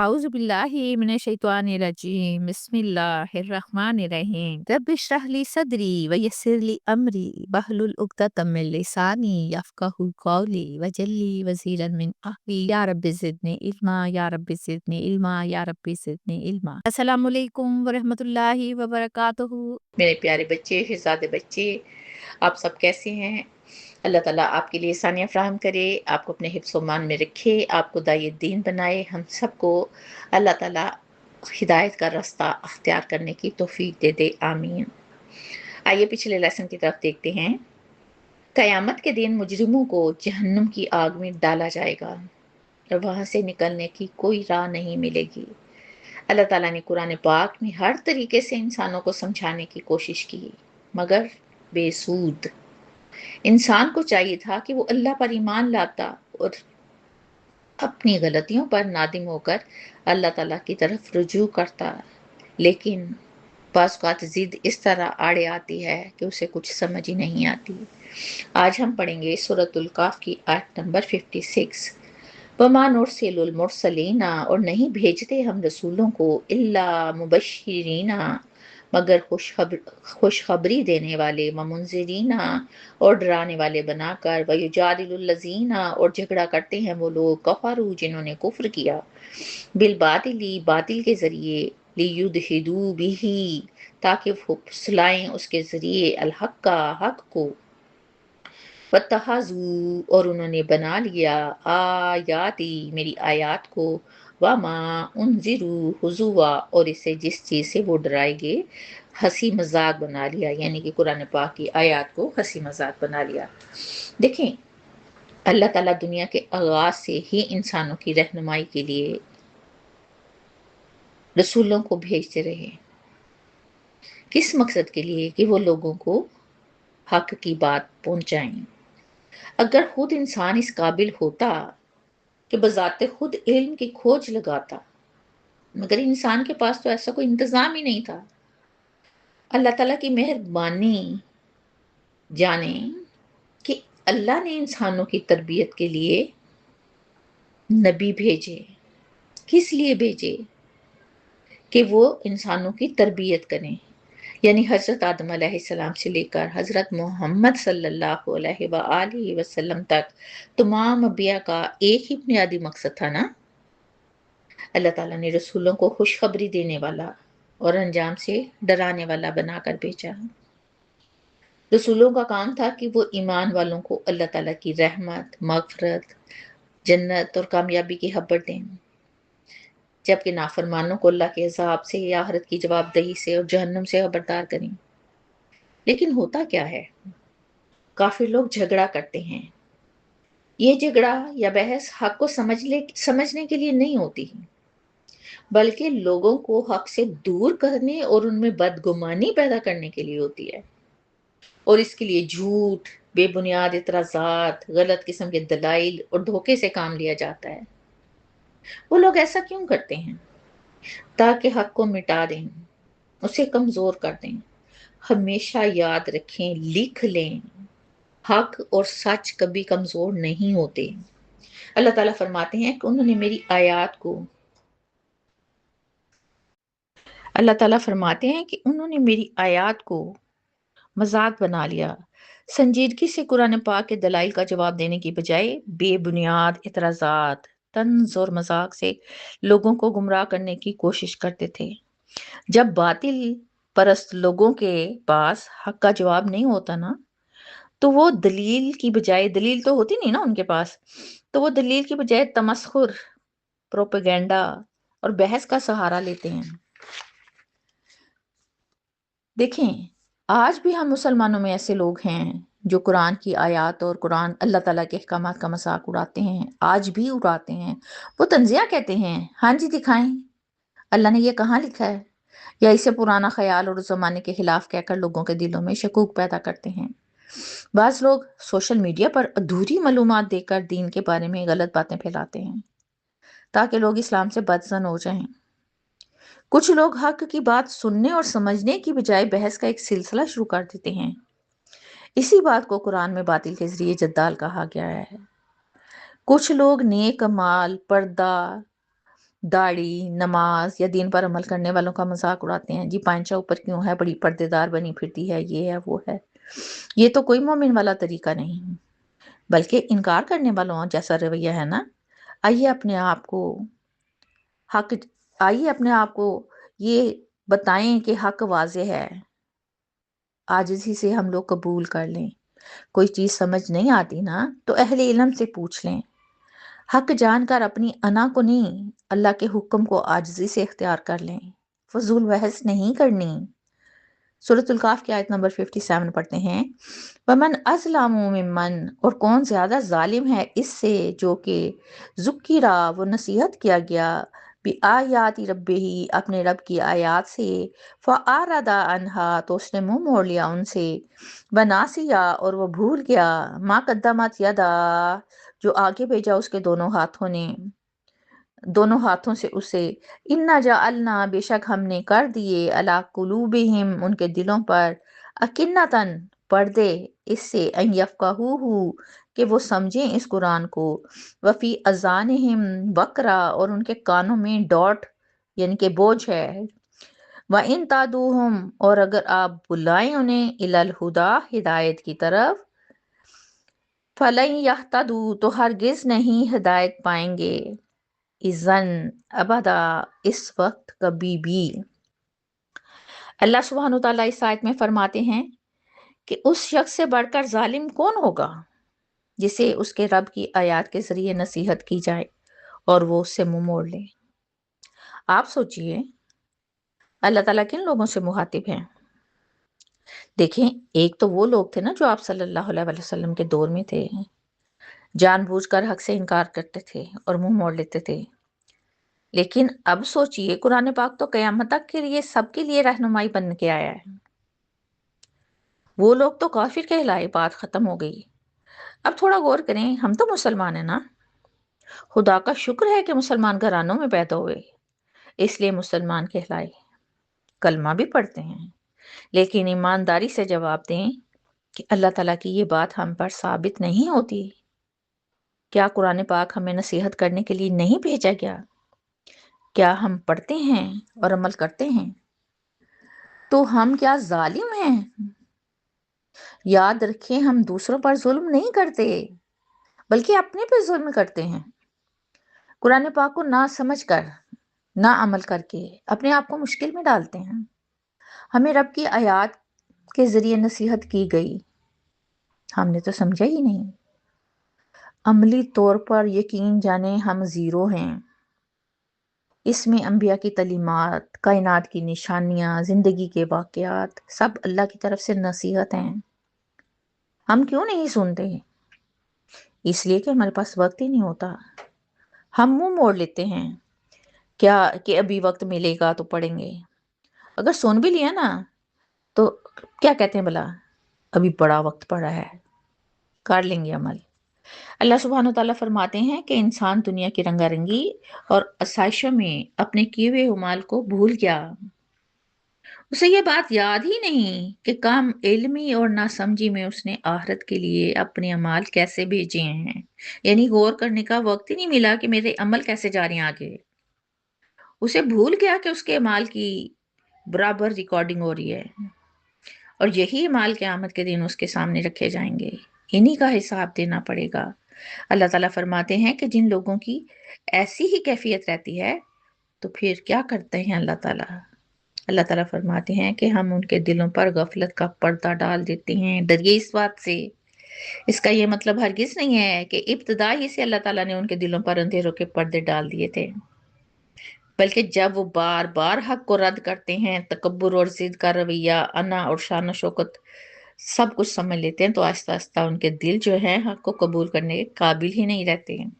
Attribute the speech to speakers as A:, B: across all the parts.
A: أعوذ بالله من الشيطان الرجيم بسم الله الرحمن الرحيم رب اشرح لي صدري ويسر لي أمري واحلل عقدة من لساني يفقهوا قولي واجعل لي وزيرا من أهلي يا رب زدني علما يا رب زدني علما يا رب زدني علما السلام علیکم ورحمۃ اللہ وبرکاتہ۔
B: میرے پیارے بچے، شہزادے بچے، آپ سب کیسے ہیں؟ اللہ تعالیٰ آپ کے لیے آسانیاں فراہم کرے، آپ کو اپنے حفظ و امان میں رکھے، آپ کو داعی دین بنائے، ہم سب کو اللہ تعالیٰ ہدایت کا راستہ اختیار کرنے کی توفیق دے دے، آمین۔ آئیے پچھلے لیسن کی طرف دیکھتے ہیں۔ قیامت کے دن مجرموں کو جہنم کی آگ میں ڈالا جائے گا اور وہاں سے نکلنے کی کوئی راہ نہیں ملے گی۔ اللہ تعالیٰ نے قرآن پاک میں ہر طریقے سے انسانوں کو سمجھانے کی کوشش کی، مگر بے سود۔ انسان کو چاہیے تھا کہ وہ اللہ پر ایمان لاتا اور اپنی غلطیوں پر نادم ہو کر اللہ تعالیٰ کی طرف رجوع کرتا، لیکن بعض اوقات ضد اس طرح آڑے آتی ہے کہ اسے کچھ سمجھ ہی نہیں آتی۔ آج ہم پڑھیں گے سورۃ الکاف کی آیت نمبر 56۔ وَمَا نُرْسِلُ الْمُرْسَلِينَ، اور نہیں بھیجتے ہم رسولوں کو، إِلَّا مُبَشِّرِينَ، مگر خوشخبری دینے والے، وَمُنذِرِينَ، اور ڈرانے والے بنا کر، وَيُجَادِلُ الَّذِينَ، اور جھگڑا کرتے ہیں وہ لوگ، کفروا، جنہوں نے کفر کیا، بالباطل، باطل کے ذریعے، لِيُدْحِضُوا بِهِ، تاکہ وہ پھسلائیں اس کے ذریعے، الحق کا، حق کو، وَاتَّخَذُوا، اور انہوں نے بنا لیا، آیاتی، میری آیات کو، وَمَا أُنذِرُوا ہُزُوًا، اور اسے جس چیز سے وہ ڈرائے گے ہنسی مذاق بنا لیا، یعنی کہ قرآن پاک کی آیات کو ہنسی مذاق بنا لیا۔ دیکھیں، اللہ تعالیٰ دنیا کے آغاز سے ہی انسانوں کی رہنمائی کے لیے رسولوں کو بھیجتے رہے۔ کس مقصد کے لیے؟ کہ وہ لوگوں کو حق کی بات پہنچائیں۔ اگر خود انسان اس قابل ہوتا کہ بذات خود علم کی کھوج لگاتا، مگر انسان کے پاس تو ایسا کوئی انتظام ہی نہیں تھا۔ اللہ تعالیٰ کی مہربانی جانیں کہ اللہ نے انسانوں کی تربیت کے لیے نبی بھیجے۔ کس لیے بھیجے؟ کہ وہ انسانوں کی تربیت کریں، یعنی حضرت آدم علیہ السلام سے لے کر حضرت محمد صلی اللہ علیہ وآلہ وسلم تک تمام انبیاء کا ایک ہی بنیادی مقصد تھا نا، اللہ تعالیٰ نے رسولوں کو خوشخبری دینے والا اور انجام سے ڈرانے والا بنا کر بھیجا۔ رسولوں کا کام تھا کہ وہ ایمان والوں کو اللہ تعالیٰ کی رحمت، مغفرت، جنت اور کامیابی کی خبر دیں، جبکہ نافرمانوں کو اللہ کے عذاب سے یا آخرت کی جواب دہی سے اور جہنم سے خبردار کریں۔ لیکن ہوتا کیا ہے؟ کافر لوگ جھگڑا کرتے ہیں۔ یہ جھگڑا یا بحث حق کو سمجھنے کے لیے نہیں ہوتی، بلکہ لوگوں کو حق سے دور کرنے اور ان میں بدگمانی پیدا کرنے کے لیے ہوتی ہے، اور اس کے لیے جھوٹ، بے بنیاد اعتراضات، غلط قسم کے دلائل اور دھوکے سے کام لیا جاتا ہے۔ وہ لوگ ایسا کیوں کرتے ہیں؟ تاکہ حق کو مٹا دیں، اسے کمزور کر دیں۔ ہمیشہ یاد رکھیں، لکھ لیں، حق اور سچ کبھی کمزور نہیں ہوتے۔ اللہ تعالیٰ فرماتے ہیں کہ انہوں نے میری آیات کو مذاق بنا لیا۔ سنجیدگی سے قرآن پاک کے دلائل کا جواب دینے کی بجائے بے بنیاد اعتراضات، طنز اور مذاق سے لوگوں کو گمراہ کرنے کی کوشش کرتے تھے۔ جب باطل پرست لوگوں کے پاس حق کا جواب نہیں ہوتا نا، تو وہ دلیل کی بجائے، دلیل تو ہوتی نہیں نا ان کے پاس، تو وہ دلیل کی بجائے تمسخر، پروپیگنڈا اور بحث کا سہارا لیتے ہیں۔ دیکھیں، آج بھی ہم مسلمانوں میں ایسے لوگ ہیں جو قرآن کی آیات اور قرآن اللہ تعالیٰ کے احکامات کا مذاق اڑاتے ہیں، آج بھی اڑاتے ہیں۔ وہ تنزیہ کہتے ہیں، ہاں جی دکھائیں، اللہ نے یہ کہاں لکھا ہے؟ یا اسے پرانا خیال اور اس زمانے کے خلاف کہہ کر لوگوں کے دلوں میں شکوک پیدا کرتے ہیں۔ بعض لوگ سوشل میڈیا پر ادھوری معلومات دے کر دین کے بارے میں غلط باتیں پھیلاتے ہیں تاکہ لوگ اسلام سے بدظن ہو جائیں۔ کچھ لوگ حق کی بات سننے اور سمجھنے کی بجائے بحث کا ایک سلسلہ شروع کر دیتے ہیں۔ اسی بات کو قرآن میں باطل کے ذریعے جدال کہا گیا ہے۔ کچھ لوگ نیک اعمال، پردہ، داڑھی، نماز یا دین پر عمل کرنے والوں کا مذاق اڑاتے ہیں، جی پائنچا اوپر کیوں ہے، بڑی پردے دار بنی پھرتی ہے، یہ ہے وہ ہے۔ یہ تو کوئی مومن والا طریقہ نہیں، بلکہ انکار کرنے والوں جیسا رویہ ہے نا۔ آئیے اپنے آپ کو حق آئیے اپنے آپ کو یہ بتائیں کہ حق واضح ہے، عاجزی سے ہم لوگ قبول کر لیں۔ کوئی چیز سمجھ نہیں آتی نا تو اہل علم سے پوچھ لیں، حق جان کر اپنی انا کو نہیں، اللہ کے حکم کو عاجزی سے اختیار کر لیں، فضول بحث نہیں کرنی۔ سورۃ الکاف کی آیت نمبر 57 پڑھتے ہیں، وَمَنْ أَظْلَمُ مِمَّنْ، اور کون زیادہ ظالم ہے اس سے جو کہ ذکرہ، وہ نصیحت کیا گیا، بِآیاتِ رَبِّهِ، اپنے رب کی آیات سے، فَأَعْرَضَ عَنْهَا، تو اس نے منہ موڑ لیا ان سے، وَنَاسِیَ، اور وہ بھول گیا، مَا قَدَّمَتْ يَدَاهُ، جو آگے بھیجا اس کے دونوں ہاتھوں سے اسے، اِنَّا جَعَلْنَا، بے شک ہم نے کر دیے، عَلَىٰ قُلُوبِهِمْ، ان کے دلوں پر، اَکِنَّةً، پردے، اس سے، اَن يَفْقَهُوهُ، کہ وہ سمجھیں اس قرآن کو، وَفِي أَذَانِهِمْ وَقْرًا، اور ان کے کانوں میں ڈاٹ یعنی کہ بوجھ ہے، وَإِن تَدْعُوهُمْ، اور اگر آپ بلائیں انہیں، إِلَى الْهُدَىٰ، ہدایت کی طرف، فَلَن يَهْتَدُوا، تو ہرگز نہیں ہدایت پائیں گے، اذن، ابدا، اس وقت، کبھی بھی۔ اللہ سبحانہ وتعالیٰ اس آیت میں فرماتے ہیں کہ اس شخص سے بڑھ کر ظالم کون ہوگا جسے اس کے رب کی آیات کے ذریعے نصیحت کی جائے اور وہ اس سے منہ موڑ لے۔ آپ سوچئے اللہ تعالیٰ کن لوگوں سے مخاطب ہیں؟ دیکھیں، ایک تو وہ لوگ تھے نا جو آپ صلی اللہ علیہ وسلم کے دور میں تھے، جان بوجھ کر حق سے انکار کرتے تھے اور منہ موڑ لیتے تھے۔ لیکن اب سوچئے قرآن پاک تو قیامت تک کے لیے سب کے لیے رہنمائی بن کے آیا ہے۔ وہ لوگ تو کافر کہلائے، بات ختم ہو گئی۔ اب تھوڑا غور کریں، ہم تو مسلمان ہیں نا، خدا کا شکر ہے کہ مسلمان گھرانوں میں پیدا ہوئے، اس لیے مسلمان کہلائے، کلمہ بھی پڑھتے ہیں، لیکن ایمانداری سے جواب دیں کہ اللہ تعالیٰ کی یہ بات ہم پر ثابت نہیں ہوتی۔ کیا قرآن پاک ہمیں نصیحت کرنے کے لیے نہیں بھیجا گیا؟ کیا ہم پڑھتے ہیں اور عمل کرتے ہیں؟ تو ہم کیا ظالم ہیں؟ یاد رکھیں، ہم دوسروں پر ظلم نہیں کرتے بلکہ اپنے پہ ظلم کرتے ہیں۔ قرآن پاک کو نہ سمجھ کر، نہ عمل کر کے اپنے آپ کو مشکل میں ڈالتے ہیں۔ ہمیں رب کی آیات کے ذریعے نصیحت کی گئی، ہم نے تو سمجھا ہی نہیں۔ عملی طور پر یقین جانیں ہم زیرو ہیں۔ اس میں انبیاء کی تعلیمات، کائنات کی نشانیاں، زندگی کے واقعات، سب اللہ کی طرف سے نصیحت ہیں۔ ہم کیوں نہیں سنتے؟ اس لیے کہ ہمارے پاس وقت ہی نہیں ہوتا۔ ہم منہ موڑ لیتے ہیں، کیا کہ ابھی وقت ملے گا تو پڑھیں گے۔ اگر سن بھی لیا نا تو کیا کہتے ہیں بھلا، ابھی بڑا وقت پڑا ہے، کر لیں گے عمل۔ اللہ سبحانہ وتعالیٰ فرماتے ہیں کہ انسان دنیا کی رنگا رنگی اور آسائشوں میں اپنے کیے ہوئے اعمال کو بھول گیا۔ اسے یہ بات یاد ہی نہیں کہ کم علمی اور ناسمجھی میں اس نے آخرت کے لیے اپنے اعمال کیسے بھیجے ہیں، یعنی غور کرنے کا وقت ہی نہیں ملا کہ میرے عمل کیسے جا رہے ہیں آگے۔ اسے بھول گیا کہ اس کے اعمال کی برابر ریکارڈنگ ہو رہی ہے، اور یہی اعمال قیامت کے دن اس کے سامنے رکھے جائیں گے، انہی کا حساب دینا پڑے گا۔ اللہ تعالیٰ فرماتے ہیں کہ جن لوگوں کی ایسی ہی کیفیت رہتی ہے تو پھر کیا کرتے ہیں اللہ تعالیٰ؟ اللہ تعالیٰ فرماتے ہیں کہ ہم ان کے دلوں پر غفلت کا پردہ ڈال دیتے ہیں۔ ڈریے اس بات سے، اس کا یہ مطلب ہرگز نہیں ہے کہ ابتدا ہی سے اللہ تعالیٰ نے ان کے دلوں پر اندھیروں کے پردے ڈال دیے تھے، بلکہ جب وہ بار بار حق کو رد کرتے ہیں، تکبر اور ضد کا رویہ، انا اور شان و شوکت سب کچھ سمجھ لیتے ہیں، تو آہستہ آہستہ ان کے دل جو ہیں حق کو قبول کرنے کے قابل ہی نہیں رہتے ہیں۔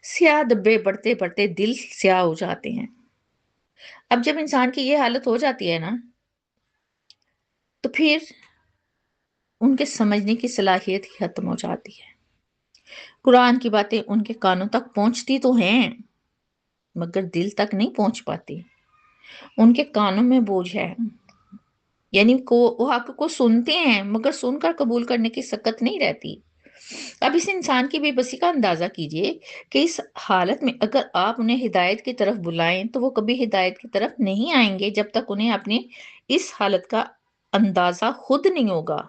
B: سیاہ دبے بڑھتے بڑھتے دل سیاہ ہو جاتے ہیں۔ اب جب انسان کی یہ حالت ہو جاتی ہے نا تو پھر ان کے سمجھنے کی صلاحیت ہی ختم ہو جاتی ہے۔ قرآن کی باتیں ان کے کانوں تک پہنچتی تو ہیں مگر دل تک نہیں پہنچ پاتی، ان کے کانوں میں بوجھ ہے، یعنی وہ حق کو سنتے ہیں مگر سن کر قبول کرنے کی سکت نہیں رہتی۔ اب اس انسان کی بے بسی کا اندازہ کیجئے کہ اس حالت میں اگر آپ انہیں ہدایت کی طرف بلائیں تو وہ کبھی ہدایت کی طرف نہیں آئیں گے جب تک انہیں اپنی اس حالت کا اندازہ خود نہیں ہوگا۔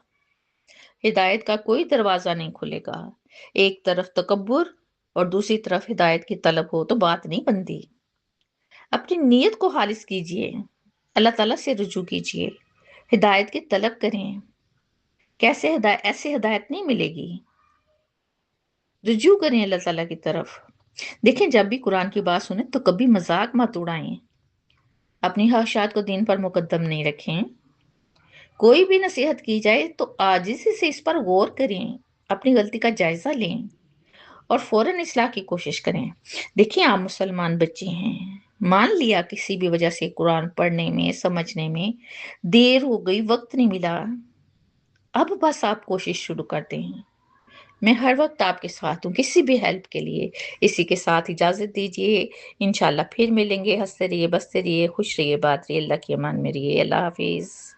B: ہدایت کا کوئی دروازہ نہیں کھلے گا۔ ایک طرف تکبر اور دوسری طرف ہدایت کی طلب ہو تو بات نہیں بنتی۔ اپنی نیت کو خالص کیجئے، اللہ تعالیٰ سے رجوع کیجئے، ہدایت کی طلب کریں۔ کیسے ہدایت؟ ایسے ہدایت نہیں ملے گی۔ رجوع کریں اللہ تعالیٰ کی طرف۔ دیکھیں جب بھی قرآن کی بات سنیں تو کبھی مذاق مت اڑائیں، اپنی خواہشات کو دین پر مقدم نہیں رکھیں۔ کوئی بھی نصیحت کی جائے تو عاجزی سے اس پر غور کریں، اپنی غلطی کا جائزہ لیں اور فوراً اصلاح کی کوشش کریں۔ دیکھیں آپ مسلمان بچے ہیں، مان لیا کسی بھی وجہ سے قرآن پڑھنے میں سمجھنے میں دیر ہو گئی، وقت نہیں ملا، اب بس آپ کوشش شروع کرتے ہیں۔ میں ہر وقت آپ کے ساتھ ہوں کسی بھی ہیلپ کے لیے۔ اسی کے ساتھ اجازت دیجیے، انشاءاللہ پھر ملیں گے۔ ہنستے رہیے، بستے رہیے، خوش رہیے، بات رہیے، اللہ کی امان میں رہیے۔ اللہ حافظ۔